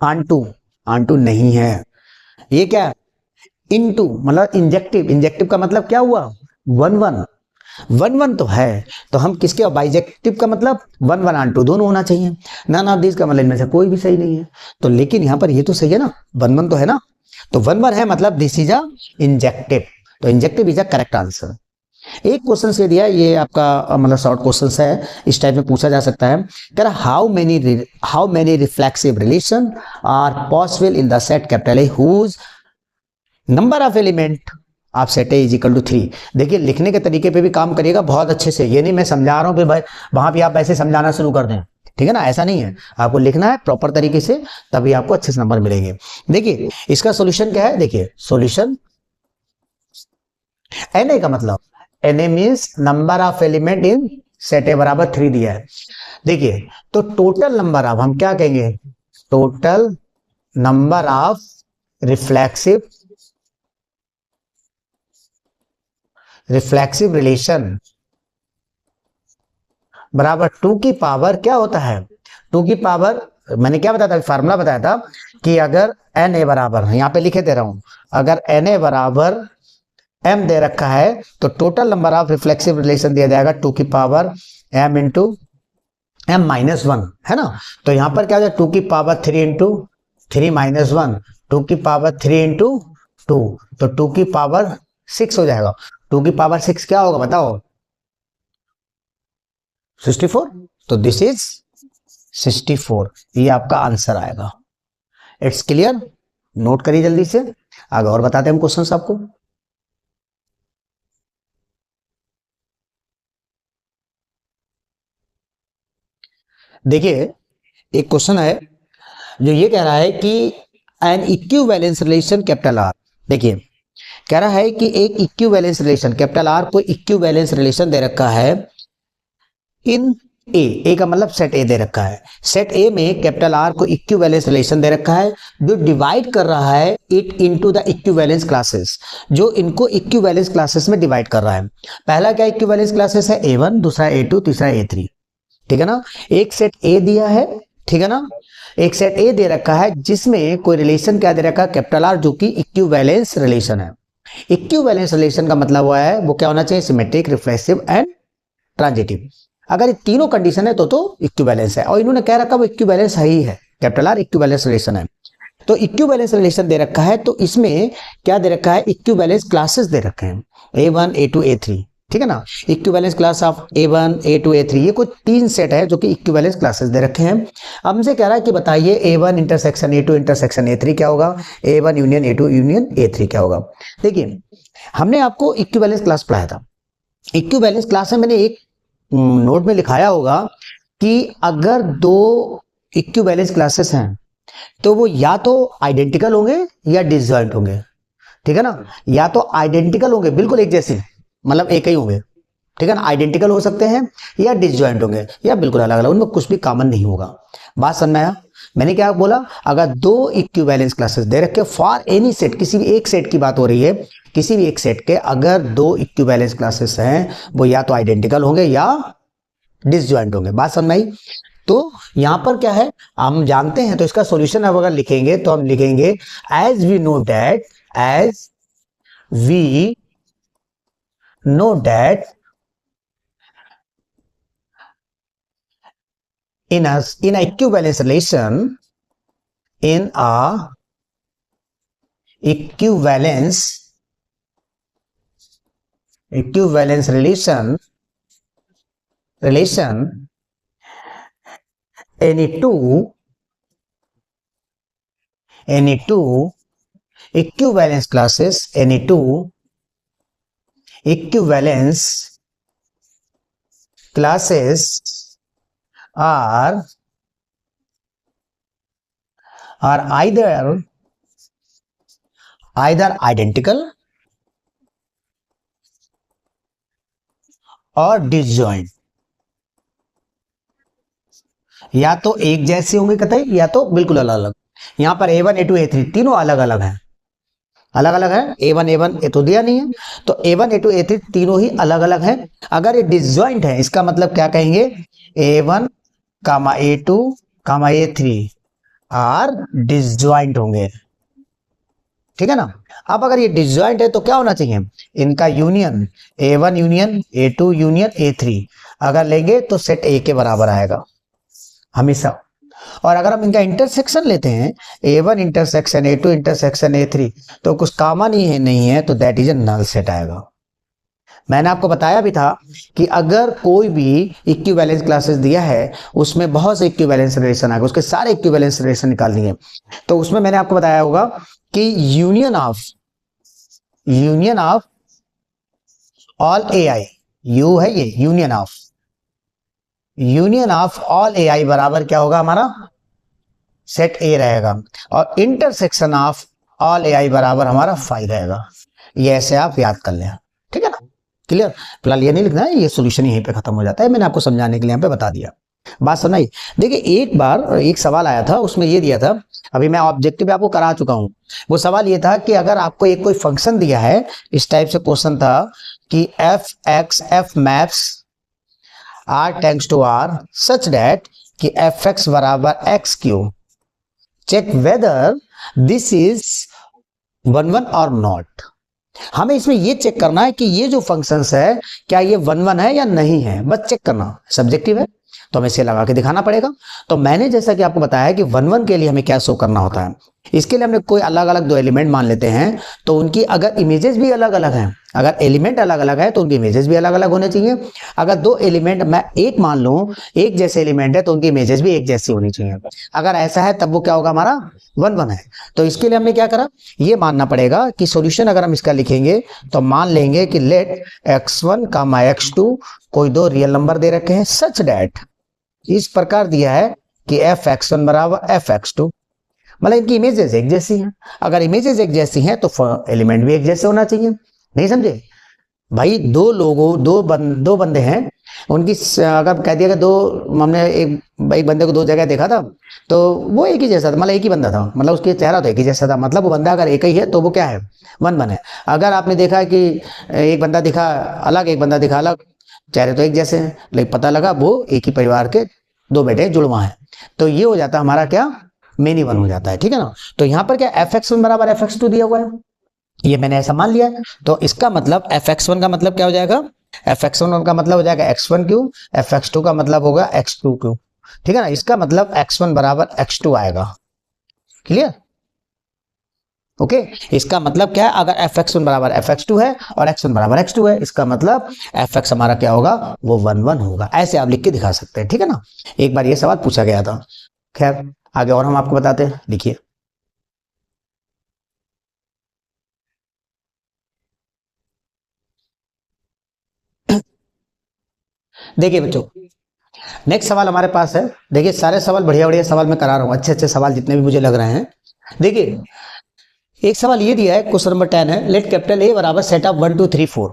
ऑन-टू। ऑन-टू नहीं है, ये क्या, इनटू मतलब इंजेक्टिव। इंजेक्टिव का मतलब क्या हुआ, 1 1। 1 1 तो है, तो हम किसके, बाइजेक्टिव का मतलब 1 1 ऑन-टू दोनों होना चाहिए। नन ऑफ दिस का मतलब इनमें से कोई भी सही नहीं है। तो लेकिन यहाँ पर ये तो सही है ना, 1 1 तो है ना, तो 1 1 है मतलब दिस इज अ इंजेक्टिव। तो injective is a correct answer. एक क्वेश्चन से दिया, ये आपका मतलब शॉर्ट क्वेश्चन है, इस टाइप में पूछा जा सकता है। कह रहा how many reflexive relation are possible in the set capital A whose number of element आप set A is equal to 3। देखिए लिखने के तरीके पे भी काम करिएगा बहुत अच्छे से। ये नहीं मैं समझा रहा हूँ कि भाई वहां भी आप ऐसे समझाना शुरू कर दें, ठीक है ना, ऐसा नहीं है। आपको लिखना है प्रॉपर तरीके से, तभी आपको अच्छे से नंबर मिलेंगे। देखिए इसका सॉल्यूशन क्या है, देखिए सॉल्यूशन एन ए का मतलब N A means number of element in set A बराबर 3 दिया है। देखिए तो टोटल नंबर ऑफ हम क्या कहेंगे, total number of reflexive relation बराबर 2 की पावर क्या होता है, 2 की पावर, मैंने क्या बताया था, फार्मूला बताया था कि अगर एन ए बराबर, यहाँ पे लिखे दे रहा हूं, अगर एन ए बराबर एम दे रखा है तो total number of reflexive relation दिया जाएगा 2 की power M into M minus 1, है ना। तो यहां पर क्या हो जाए, 2 की पावर 3 इंटू 3 माइनस 1, 2 की पावर 3 इंटू 2, तो 2 की पावर 6 हो जाएगा। 2 की पावर 6 क्या होगा बताओ, 64। तो दिस इज 64, ये आपका आंसर आएगा। इट्स क्लियर, नोट करिए जल्दी से, आगे और बताते हैं हम क्वेश्चन आपको। देखिए एक क्वेश्चन है जो ये कह रहा है कि N equivalence relation capital are, देखिए कह रहा है कि एक इक्विवेलेंस रिलेशन कैपिटल आर को इक्विवेलेंस रिलेशन दे रखा है इन ए का मतलब सेट ए दे रखा है, सेट ए में कैपिटल आर को इक्विवेलेंस रिलेशन दे रखा है जो डिवाइड कर रहा है it into the equivalence classes, जो इनको इक्विवेलेंस क्लासेस में डिवाइड कर रहा है। पहला क्या इक्विवेलेंस क्लासेस है, A1, दूसरा A2, तीसरा A3, ठीक है ना। एक सेट ए दिया है, ठीक है ना, एक सेट ए दे रखा है जिसमें कोई रिलेशन क्या दे रखा है, कैपिटल आर, जो कि इक्विवेलेंस रिलेशन है। इक्विवेलेंस रिलेशन का मतलब हुआ है वो क्या होना चाहिए, सिमेट्रिक, रिफ्लेक्सिव एंड ट्रांजिटिव। अगर ये तीनों कंडीशन है तो इक्विवेलेंस है, और इन्होंने कह रखा वो इक्विवेलेंस ही है, कैपिटल आर इक्विवेलेंस रिलेशन है। तो इक्विवेलेंस रिलेशन दे रखा है, तो इसमें क्या दे रखा है, इक्विवेलेंस क्लासेस दे रखे हैं A1, A2, A3, ठीक है ना। Equivalence class of A1, A2, A3, ये कुछ 3 सेट है जो कि इक्विवेलेंस क्लासेस दे रखे हैं। अब हमसे कह रहा है कि बताइए A1 intersection A2 intersection A3 क्या होगा, A1 union A2 union A3 क्या होगा। देखिए हमने आपको इक्विवेलेंस क्लास पढ़ाया था, इक्विवेलेंस क्लास में मैंने एक नोट में लिखाया होगा कि अगर 2 इक्विवेलेंस क्लासेस हैं तो वो या तो आइडेंटिकल होंगे या डिसजॉइंट होंगे, ठीक है ना। या तो आइडेंटिकल होंगे, बिल्कुल एक जैसे, मतलब एक ही होंगे, ठीक है ना, आइडेंटिकल हो सकते हैं, या डिसजॉइंट होंगे, या बिल्कुल अलग अलग, उनमें कुछ भी कॉमन नहीं होगा। बात समझ में आया, मैंने क्या बोला, अगर 2 इक्विवेलेंस क्लासेस दे रखे फॉर एनी सेट, किसी भी एक सेट की बात हो रही है, किसी भी एक सेट के अगर 2 इक्विवेलेंस क्लासेस हैं वो या तो आइडेंटिकल होंगे या डिसजॉइंट होंगे। बात समझ में आई। तो यहां पर क्या है, हम जानते हैं, तो इसका सॉल्यूशन अब अगर लिखेंगे तो हम लिखेंगे as we know that, as we know that in a equivalence relation, in a equivalence relation any two equivalence classes, any two equivalence classes are either identical और डिसजॉइंट, या तो एक जैसे होंगे कतई या तो बिल्कुल अलग अलग। यहां पर A1, A2, A3 तीनों अलग अलग हैं, अलग अलग है। A1 ए तो दिया नहीं है, तो A1, A2, A3 तीनों ही अलग अलग हैं। अगर ये डिसजॉइंट है इसका मतलब क्या कहेंगे, A1, A2, A3 are disjoint होंगे, ठीक है ना। अब अगर ये डिसजॉइंट है तो क्या होना चाहिए, इनका union A1 union A2 union A3 अगर लेंगे तो सेट A के बराबर आएगा हमेशा। और अगर हम इनका इंटरसेक्शन लेते हैं, A1 intersection A2 intersection A3, तो कुछ कॉमन ही नहीं है, तो that is a null set आएगा। मैंने आपको बताया भी था कि अगर कोई भी इक्विवेलेंस क्लासेस दिया है उसमें बहुत से इक्विवेलेंस रिलेशन आएगा, उसके सारे इक्विवेलेंस रिलेशन निकालनी है, तो उसमें मैंने आपको बताया होगा कि union of all AI, you है ये, यूनियन ऑफ ऑल AI बराबर क्या होगा, हमारा सेट A रहेगा, और इंटरसेक्शन ऑफ ऑल AI बराबर हमारा फाई रहेगा। ये ऐसे आप याद कर लें, ठीक है ना, क्लियर। फिलहाल ये नहीं लिखना है, ये सॉल्यूशन यहीं पे खत्म हो जाता है, मैंने आपको समझाने के लिए यहाँ पे बता दिया। बात सुनाई। देखिए एक बार एक सवाल आया था, उसमें ये दिया था, अभी मैं ऑब्जेक्टिव पे आपको करा चुका हूं। वो सवाल ये था कि अगर आपको एक कोई फंक्शन दिया है, इस टाइप से क्वेश्चन था कि F X F maps R tends to R such that कि एफ एक्स बराबर X cube, check whether this is one one और नॉट। हमें इसमें ये चेक करना है कि ये जो फंक्शंस है क्या ये वन वन है या नहीं है, बस चेक करना। सब्जेक्टिव है तो हमें इसे लगा के दिखाना पड़ेगा। तो मैंने जैसा कि आपको बताया कि वन वन के लिए हमें क्या शो करना होता है, इसके लिए हमने कोई अलग अलग दो एलिमेंट मान लेते हैं, तो उनकी अगर इमेजेस भी अलग अलग हैं, अगर एलिमेंट अलग अलग है तो उनकी इमेजेस भी अलग अलग होने चाहिए। अगर दो एलिमेंट मैं एक मान लूं, एक जैसे एलिमेंट है, तो उनकी इमेजेस भी एक जैसी होनी चाहिए। अगर ऐसा है तब वो क्या होगा, हमारा वन वन है। तो इसके लिए हमने क्या करा, ये मानना पड़ेगा कि सॉल्यूशन अगर हम इसका लिखेंगे तो मान लेंगे कि लेट x1 कामा x2 कोई दो रियल नंबर दे रखे हैं, सच डैट इस प्रकार दिया है कि एफ एक्स वन बराबर एफ एक्स टू, मतलब इनकी इमेजेस एक जैसी हैं। अगर इमेजेस एक जैसी हैं तो एलिमेंट भी एक जैसे होना चाहिए। नहीं समझे भाई, दो बंदे हैं, उनकी अगर कह दिया कि दो, हमने एक बंदे को दो जगह देखा था तो वो एक ही जैसा था, मतलब एक ही बंदा था, मतलब उसके चेहरा तो एक ही जैसा था, मतलब वो बंदा अगर एक ही है तो वो क्या है, वन वन है। अगर आपने देखा कि एक बंदा दिखा अलग, एक बंदा दिखा अलग, चेहरे तो एक जैसे हैं, लेकिन पता लगा वो एक ही परिवार के दो बेटे जुड़वा हैं, तो ये हो जाता हमारा क्या, मेनी वन हो जाता है। ठीक है ना। तो यहाँ पर क्या एफ एक्स वन बराबर एफ एक्स टू दिया हुआ है, ये मैंने ऐसा मान लिया है। तो इसका मतलब एफ एक्स वन का मतलब क्या हो जाएगा, एफ एक्स वन का मतलब हो जाएगा X one cube, F X two का मतलब होगा एक्स टू क्यू। ठीक है ना। इसका मतलब एक्स वन बराबर एक्स टू आएगा। क्लियर। ओके इसका मतलब क्या है, अगर एफ एक्स वन बराबर एफ एक्स टू है और एक्स वन बराबर एक्स टू है, इसका मतलब एफ एक्स हमारा क्या होगा, वो वन वन होगा। ऐसे आप लिख के दिखा सकते हैं। ठीक है ना। एक बार ये सवाल पूछा गया था। खैर आगे और हम आपको बताते हैं, लिखिए। देखिए बच्चों, नेक्स्ट सवाल हमारे पास है। देखिए सारे सवाल बढ़िया बढ़िया सवाल मैं करा रहा हूँ, अच्छे अच्छे सवाल जितने भी मुझे लग रहे हैं। देखिए एक सवाल ये दिया है, क्वेश्चन नंबर 10 है, लेट कैपिटल ए बराबर सेट ऑफ 1 2 3 4।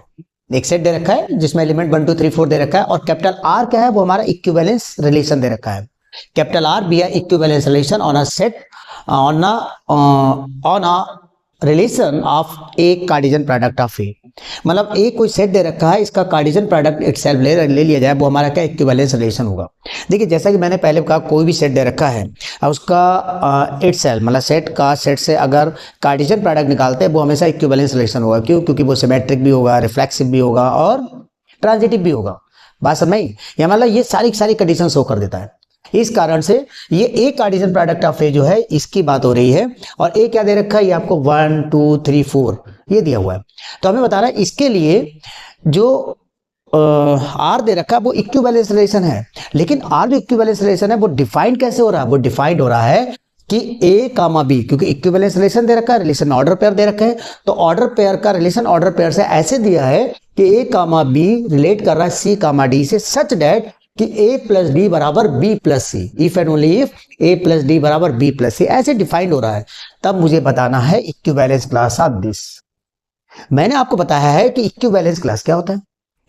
एक सेट दे रखा है जिसमें एलिमेंट 1 2 3 4 दे रखा है, और कैपिटल आर क्या है, वो हमारा इक्विवेलेंस रिलेशन दे रखा है। कैपिटल आर बी है equivalence relation on a set on a relation of A cartesian product of A. मतलब एक कोई सेट दे रखा है, इसका कार्डिजन प्रोडक्ट इटसेल्फ ले लिया जाए, वो हमारा क्या इक्विवेलेंस रिलेशन होगा। देखिए जैसा कि मैंने पहले कहा, कोई भी सेट दे रखा है और उसका इटसेल्फ मतलब सेट से अगर कार्डिजन प्रोडक्ट निकालते हैं, वो हमेशा इक्विवेलेंस रिलेशन होगा। क्यों? क्योंकि वो सिमेट्रिक भी होगा, रिफ्लेक्सिव भी होगा और ट्रांजिटिव भी होगा। बात समझ में? या मतलब ये सारी कंडीशन शो कर देता है। इस कारण से ये ए कार्डिजन प्रोडक्ट ऑफ ए जो है, इसकी बात हो रही है। और ए क्या दे रखा है, ये आपको 1 2 3 4 ये दिया हुआ है। तो हमें बता रहा है इसके लिए जो आर दे रखा है वो इक्विवेलेंस रिलेशन है। लेकिन आर जो इक्विवेलेंस रिलेशन है वो डिफाइंड कैसे हो रहा है, वो डिफाइंड हो रहा है कि ए कामा बी, क्योंकि इक्विवेलेंस रिलेशन दे रखा है, रिलेशन ऑर्डर पेयर दे रखा है, तो ऑर्डर पेयर का रिलेशन ऑर्डर पेयर से ऐसे दिया है कि ए कामा बी रिलेट कर रहा है सी कामा डी से, सच दैट कि a प्लस डी बराबर b plus C, if and only if a plus D बराबर b प्लस सी, ऐसे डिफाइंड हो रहा है। तब मुझे बताना है इक्विवेलेंस क्लास ऑफ दिस। मैंने आपको बताया है कि इक्विवेलेंस क्लास क्या होता है।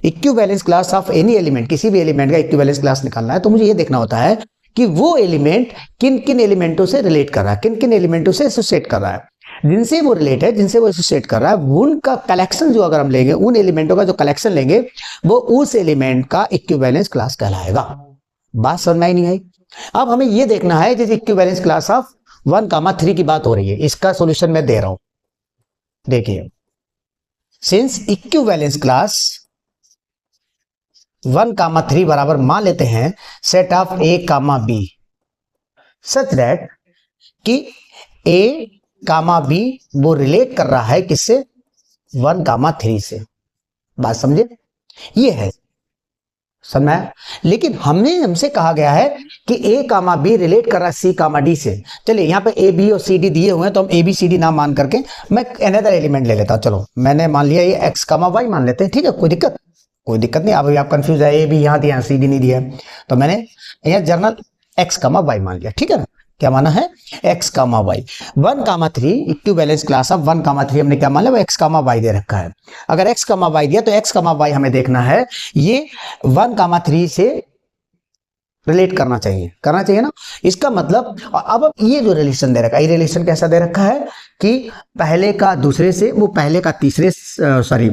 Equivalence class of any element, किसी भी एलिमेंट का इक्विवेलेंस क्लास निकालना है तो मुझे ये देखना होता है कि वो एलिमेंट किन किन एलिमेंटों से रिलेट कर रहा है, किन किन एलिमेंटों से एसोसिएट कर रहा है। जिनसे वो रिलेट है, जिनसे वो एसोसिएट कर रहा है, उनका कलेक्शन जो अगर हम लेंगे, उन एलिमेंटों का जो कलेक्शन लेंगे, वो उस एलिमेंट का इक्विवेलेंस क्लास कहलाएगा। बात समझ में नहीं आई? अब हमें ये देखना है, जैसे इक्विवेलेंस क्लास ऑफ 1, 3 की बात हो रही है, इसका सॉल्यूशन मैं दे रहा हूं। देखिए सिंस इक्विवेलेंस क्लास 1, 3 बराबर मान लेते हैं set of A comma B, such that कि ए कामा बी वो रिलेट कर रहा है किससे, 1, 3 से। बात समझे? ये है, समझ। लेकिन हमसे कहा गया है कि ए कामा बी रिलेट कर रहा है सी कामा डी से। चलिए यहाँ पे ए बी और सी डी दिए हुए हैं, तो हम ए बी सी डी नाम मान करके मैं अनदर एलिमेंट ले लेता हूँ। चलो मैंने मान लिया ये एक्स कामा वाई मान लेते हैं। ठीक है, कोई दिक्कत नहीं। अभी आप कंफ्यूज है, ए बी यहाँ दिया सी डी नहीं दिया, तो मैंने यहाँ जर्नल एक्स कामा वाई मान लिया। ठीक है ना, क्या माना है, X comma Y. 1, 3 equivalence class of 1, 3 हमने क्या मान लिया, एक्स कामा वाई दे रखा है। अगर एक्स कामा वाई दिया तो एक्स कामा वाई हमें देखना है ये 1, 3 से रिलेट करना चाहिए ना। इसका मतलब अब ये जो रिलेशन दे रखा है, ये रिलेशन कैसा दे रखा है कि पहले का दूसरे से, वो पहले का तीसरे, सॉरी,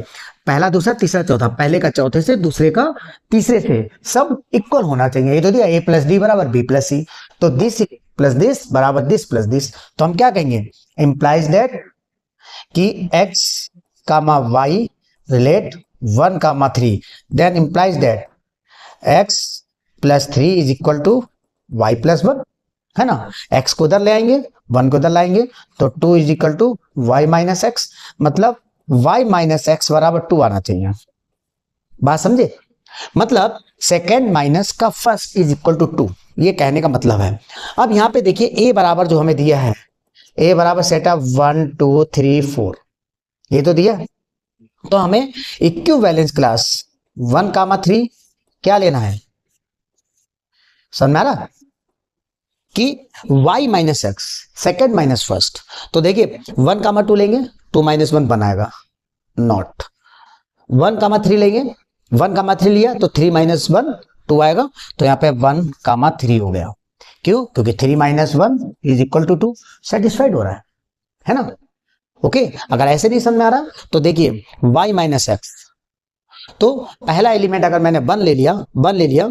पहला दूसरा तीसरा चौथा, पहले का चौथे से, दूसरे का तीसरे से, सब इक्वल होना चाहिए। ये तो दिया a प्लस डी बराबर b प्लस सी, तो दिस प्लस दिस बराबर दिस प्लस दिस, तो हम क्या कहेंगे, इंप्लाइज दैट कि x comma y relate 1 comma 3, then implies that x plus 3 is equal to y plus 1, है ना। x को उधर ले आएंगे, 1 को उधर लाएंगे, तो 2 is equal to y minus X, मतलब y माइनस एक्स बराबर 2 आना चाहिए। बात समझे, मतलब सेकेंड माइनस का फर्स्ट इज इक्वल टू 2, ये कहने का मतलब है। अब यहाँ पे देखिए a बराबर जो हमें दिया है, a बराबर सेट ऑफ 1 2 3 4, ये तो दिया है, तो हमें इक्विवेलेंस क्लास 1 कामा 3 क्या लेना है, समझ में आ रहा कि y minus x second minus first, तो देखिए 1 कामा 2 लेंगे, 2 माइनस 1 बनाएगा नॉट, 1 कामा 3 लेंगे, 1 कामा 3 लिया तो 3 माइनस 1 2 आएगा, तो यहाँ पे 1 कामा 3 हो गया। क्यों, क्योंकि 3 minus 1 is equal to 2, satisfied हो रहा है ना। ओके, अगर ऐसे नहीं समझ में आ रहा तो देखिए y माइनस एक्स, तो पहला एलिमेंट अगर मैंने 1 ले लिया,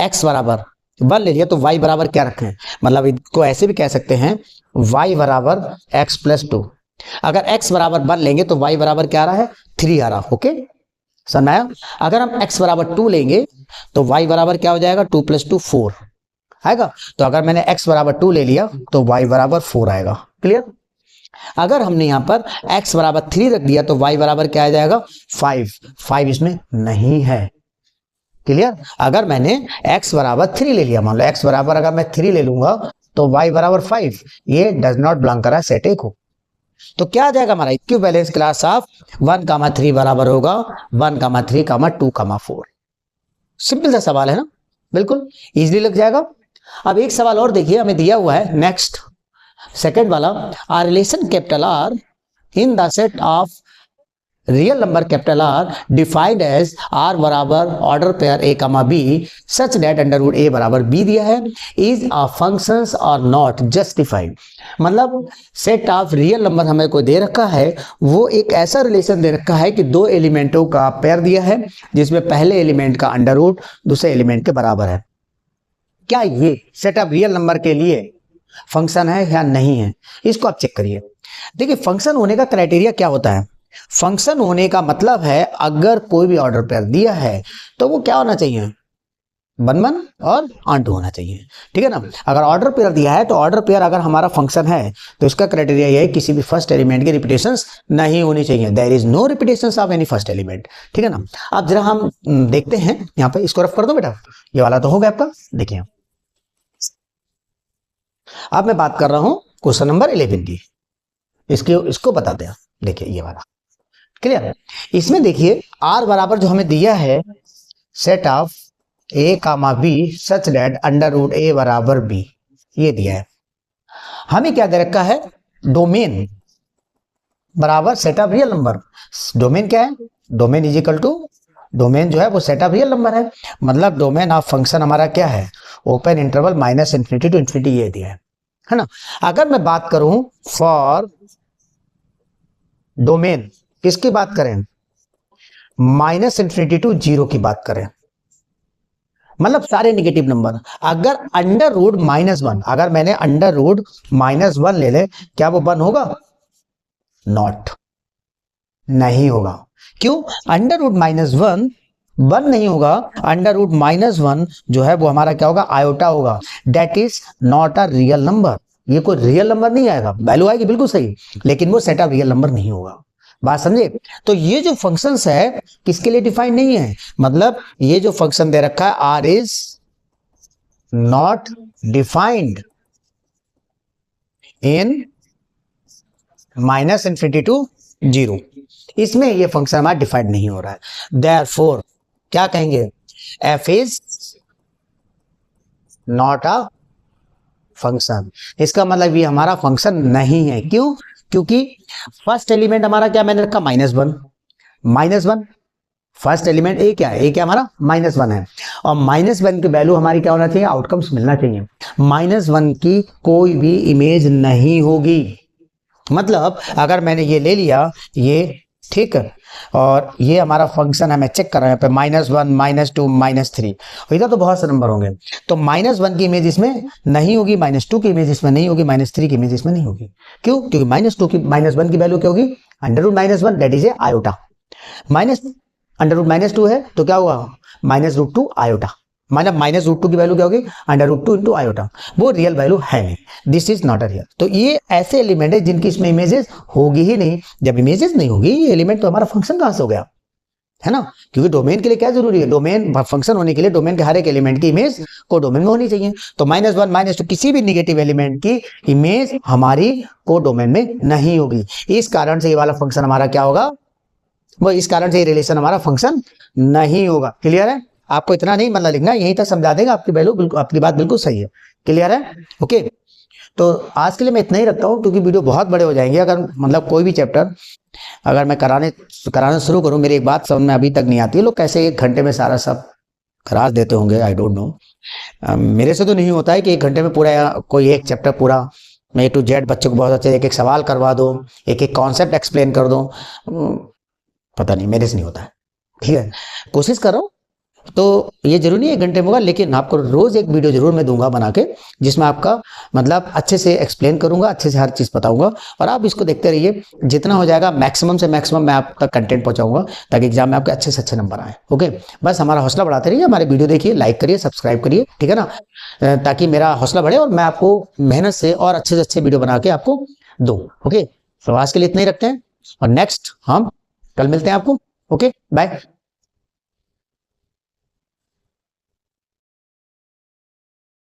x बराबर 1 ले लिया, तो y बराबर क्या रखें, मतलब इसको ऐसे भी कह सकते हैं y बराबर x प्लस 2। अगर x बराबर 1 लेंगे तो y बराबर क्या आ रहा है, 3 आ रहा। ओके, समझ आया। अगर हम x बराबर 2 लेंगे तो y बराबर क्या हो जाएगा, 2 प्लस 2 4 आएगा। तो अगर मैंने x बराबर 2 ले लिया तो y बराबर 4 आएगा। क्लियर। अगर हमने यहाँ पर x बराबर 3 रख दिया तो y बराबर क्या आ जाएगा, 5 इसमें नहीं है। क्लियर। अगर मैंने x बराबर 3 ले लिया, मान लो x बराबर अगर मैं 3 ले लूंगा तो y बराबर 5, ये डज नॉट बिलोंग कर रहा है सेट ए को। तो क्या आ जाएगा हमारा इक्विवेलेंस क्लास ऑफ 1 कामा 3 बराबर होगा 1 कामा 3 कामा 2 कामा 4। सिंपल सा सवाल है ना, बिल्कुल इजीली लग जाएगा। अब एक सवाल और देखिए, हमें दिया हुआ है नेक्स्ट सेकंड वाला, R relation capital R in the set of real number capital R defined as R बराबर order pair A comma B such that under root A बराबर बी दिया है, इज अ फंक्शंस और not justified. मतलब set of real number हमें कोई दे रखा है, वो एक ऐसा रिलेशन दे रखा है कि दो एलिमेंटों का पेयर दिया है जिसमें पहले एलिमेंट का अंडर रूट दूसरे एलिमेंट के बराबर है। क्या ये सेट ऑफ रियल नंबर के लिए फंक्शन है या नहीं है, इसको आप चेक करिए। देखिए फंक्शन होने का क्राइटेरिया क्या होता है, फंक्शन होने का मतलब है अगर कोई भी ऑर्डर पेयर दिया है तो वो क्या होना चाहिए, 1 1 और ऑन 2 होना चाहिए। ठीक है ना। अगर ऑर्डर पेयर दिया है तो ऑर्डर पेयर अगर हमारा फंक्शन है तो इसका क्राइटेरिया ये है किसी भी फर्स्ट एलिमेंट की रिपीटेशंस नहीं होनी चाहिए, there is no repetitions of any first element. ठीक है ना। अब जरा हम देखते हैं, यहाँ पे इसको रफ कर दो बेटा, ये वाला तो हो गया आपका। देखिए अब मैं बात कर रहा हूं क्वेश्चन नंबर 11 की, इसको बताते हैं। देखिए ये वाला क्लियर। इसमें देखिए आर बराबर जो हमें दिया है set of A comma B such that under root A बराबर बी, ये दिया है। हमें क्या दे रखा है, डोमेन बराबर set of real number. Domain क्या है, domain is equal to, domain जो है वो सेट ऑफ रियल नंबर है, मतलब डोमेन ऑफ फंक्शन हमारा क्या है, open interval minus infinity to infinity, ये दिया है ना। अगर मैं बात करूं फॉर डोमेन, किसकी बात करें, माइनस इन्फिनिटी टू 0 की बात करें, मतलब सारे नेगेटिव नंबर। अगर अंडर रूट -1, अगर मैंने अंडर रूट -1 ले ले, क्या वो 1 होगा, नॉट, नहीं होगा। क्यों, अंडर रूट -1 1 नहीं होगा, अंडर रूट -1 जो है वो हमारा क्या होगा, आयोटा होगा, that is not a real number. ये कोई रियल नंबर नहीं आएगा, वैल्यू आएगी बिल्कुल सही, लेकिन वो सेट ऑफ रियल नंबर नहीं होगा। बात समझे। तो ये जो फंक्शंस है किसके लिए डिफाइंड नहीं है, मतलब ये जो फंक्शन दे रखा है R is not defined in minus infinity to 0, इसमें ये फंक्शन हमारा डिफाइंड नहीं हो रहा है। देयरफॉर क्या कहेंगे, F is not a function. इसका मतलब ये हमारा फंक्शन नहीं है। क्यों, क्योंकि फर्स्ट एलिमेंट हमारा क्या मैंने रखा, -1, फर्स्ट एलिमेंट ए क्या है, ए क्या हमारा -1 है, और -1 की वैल्यू हमारी क्या होना चाहिए, आउटकम्स मिलना चाहिए। -1 की कोई भी इमेज नहीं होगी। मतलब अगर मैंने ये ले लिया, ये ठीक है, और ये हमारा फंक्शन है, मैं चेक कर रहा हूँ पे -1 -2 -3, इधर तो बहुत से नंबर होंगे, तो -1 की इमेज इसमें नहीं होगी, -2 की इमेज इसमें नहीं होगी, -3 की इमेज इसमें नहीं होगी। क्यों? क्योंकि -1 की वैल्यू क्या होगी, √-1 that is A iota, minus √-2 है तो क्या हुआ, -√2 आयोटा, मतलब -√2 की वैल्यू क्या होगी, √2 इंटू आयोटा, वो रियल वैल्यू है नहीं, this is not a real. तो ये ऐसे एलिमेंट है जिनकी इसमें इमेजेस होगी ही नहीं। जब इमेजेस नहीं होगी, ये एलिमेंट तो हमारा फंक्शन कहां से हो गया, है ना? क्योंकि डोमेन के लिए क्या जरूरी है, डोमेन फंक्शन होने के लिए डोमेन के हर एक एलिमेंट की इमेज को डोमेन में होनी चाहिए। तो -1 -2 किसी भी निगेटिव एलिमेंट की इमेज हमारी को डोमेन में नहीं होगी। इस कारण से ये वाला फंक्शन हमारा क्या होगा, वो इस कारण से ये रिलेशन हमारा फंक्शन नहीं होगा। क्लियर है? आपको इतना नहीं मतलब लिखना, यहीं तक समझा देगा, आपकी वैल्यू बिल्कुल, आपकी बात बिल्कुल सही है। क्लियर है? ओके, तो आज के लिए मैं इतना ही रखता हूँ, क्योंकि वीडियो बहुत बड़े हो जाएंगे। अगर मतलब कोई भी चैप्टर अगर मैं कराना शुरू करूँ, मेरी एक बात समझ में अभी तक नहीं आती है, लोग कैसे 1 घंटे में सारा सब करा देते होंगे, आई डोंट नो। मेरे से तो नहीं होता है कि 1 घंटे में पूरा कोई एक चैप्टर पूरा मैं A to Z बच्चों को बहुत अच्छे एक एक सवाल करवा दो, एक एक कॉन्सेप्ट एक्सप्लेन कर दो, पता नहीं, मेरे से नहीं होता है। ठीक है, कोशिश कर रहा हूँ, तो ये जरूरी नहीं 1 घंटे में होगा, लेकिन आपको रोज एक वीडियो जरूर मैं दूंगा बना के, जिसमें आपका मतलब अच्छे से एक्सप्लेन करूंगा, अच्छे से हर चीज बताऊंगा, और आप इसको देखते रहिए। जितना हो जाएगा मैक्सिमम से मैक्सिमम मैं आप तक कंटेंट पहुंचाऊंगा, ताकि एग्जाम में आपके अच्छे से अच्छे नंबर आए। ओके, बस हमारा हौसला बढ़ाते रहिए, हमारे वीडियो देखिए, लाइक करिए, सब्सक्राइब करिए, ठीक है ना, ताकि मेरा हौसला बढ़े और मैं आपको मेहनत से और अच्छे से अच्छे वीडियो बना के आपको दूं। ओके, तो आज के लिए इतना ही रखते हैं, और नेक्स्ट हम कल मिलते हैं आपको। Okay, bye.